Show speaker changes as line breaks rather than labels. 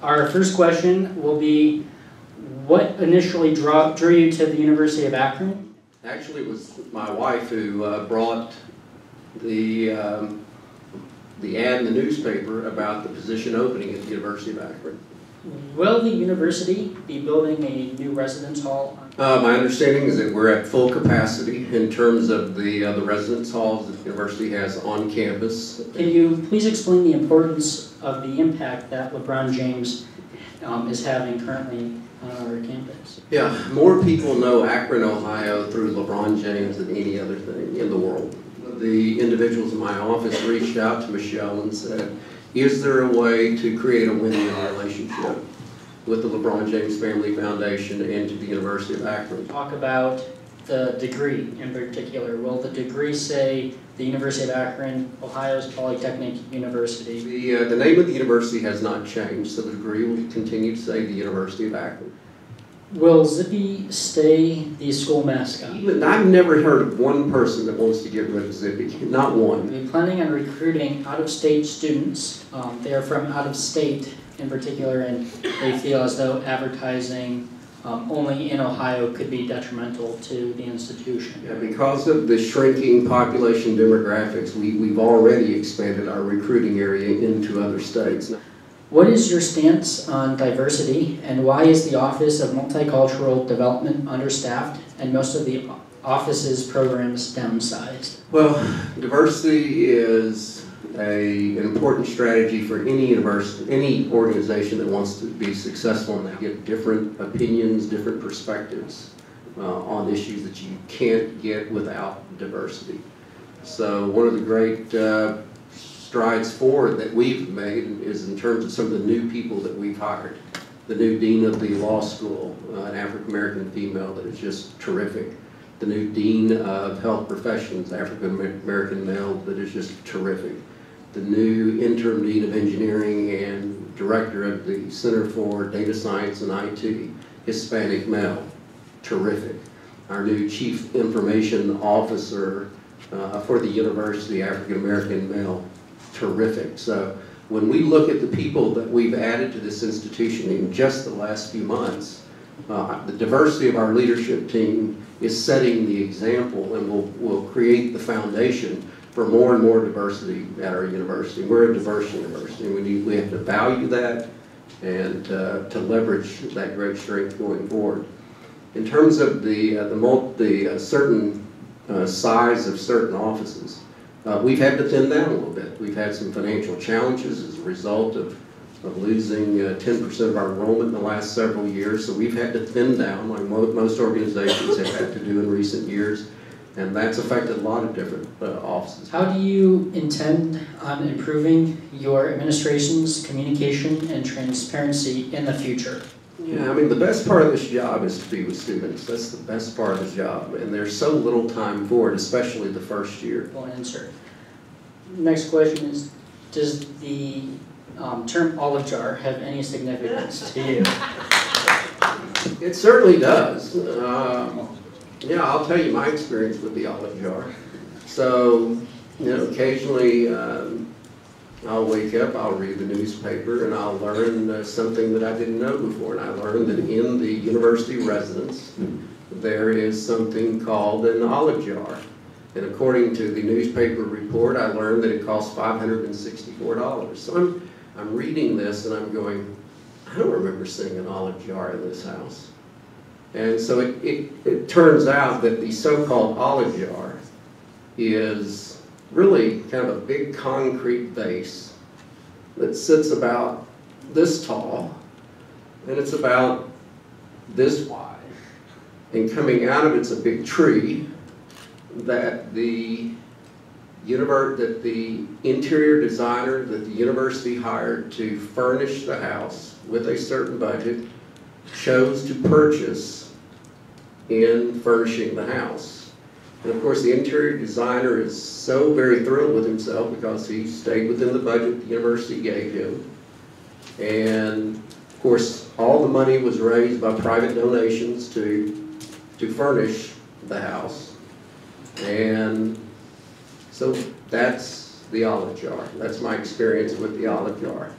Our first question will be, what initially drew you to the University of Akron?
Actually, it was my wife who brought the ad in the newspaper about the position opening at the University of Akron.
Will the university be building a new residence hall?
My understanding is that we're at full capacity in terms of the residence halls that the university has on campus.
Can you please explain the importance of the impact that LeBron James is having currently on our campus?
Yeah, more people know Akron, Ohio through LeBron James than any other thing in the world. The individuals in my office reached out to Michelle and said, is there a way to create a win-win relationship with the LeBron James Family Foundation and to the University of Akron?
Talk about the degree in particular. Will the degree say the University of Akron, Ohio's Polytechnic University?
The name of the university has not changed, so the degree will continue to say the University of Akron.
Will Zippy stay the school mascot?
I've never heard of one person that wants to get rid of Zippy, not one.
We're planning on recruiting out-of-state students. They are from out-of-state in particular, and they feel as though advertising only in Ohio could be detrimental to the institution.
Yeah, because of the shrinking population demographics, we've already expanded our recruiting area into other states.
What is your stance on diversity, and why is the Office of Multicultural Development understaffed and most of the office's programs downsized?
Well, diversity is an important strategy for any university, any organization that wants to be successful, and they get different opinions, different perspectives on issues that you can't get without diversity. So one of the great strides forward that we've made is in terms of some of the new people that we've hired. The new dean of the law school, an African-American female that is just terrific. The new dean of health professions, African-American male, that is just terrific. The new interim dean of engineering and director of the Center for Data Science and IT, Hispanic male, terrific. Our new chief information officer for the university, African-American male, terrific. So when we look at the people that we've added to this institution in just the last few months, the diversity of our leadership team is setting the example and will create the foundation for more and more diversity at our university. We're a diverse university, and we have to value that and to leverage that great strength going forward. In terms of the certain size of certain offices, we've had to thin down a little bit. We've had some financial challenges as a result of losing 10% of our enrollment in the last several years, so we've had to thin down like most organizations have had to do in recent years, and that's affected a lot of different offices.
How do you intend on improving your administration's communication and transparency in the future?
Yeah, I mean, the best part of this job is to be with students. That's the best part of the job, and there's so little time for it, especially the first year.
Well answered. Next question is, does the term olive jar have any significance to you?
It certainly does. Yeah, I'll tell you my experience with the olive jar. So, you know, occasionally I'll wake up, I'll read the newspaper, and I'll learn something that I didn't know before. And I learned that in the university residence, there is something called an olive jar. And according to the newspaper report, I learned that it costs $564. So I'm reading this and I'm going, I don't remember seeing an olive jar in this house. And so it turns out that the so-called olive jar is really kind of a big concrete base that sits about this tall, and it's about this wide. And coming out of it's a big tree that the interior designer that the university hired to furnish the house with a certain budget chose to purchase in furnishing the house. And of course the interior designer is so very thrilled with himself because he stayed within the budget the university gave him. And of course all the money was raised by private donations to furnish the house. And So that's the olive jar. That's my experience with the olive jar.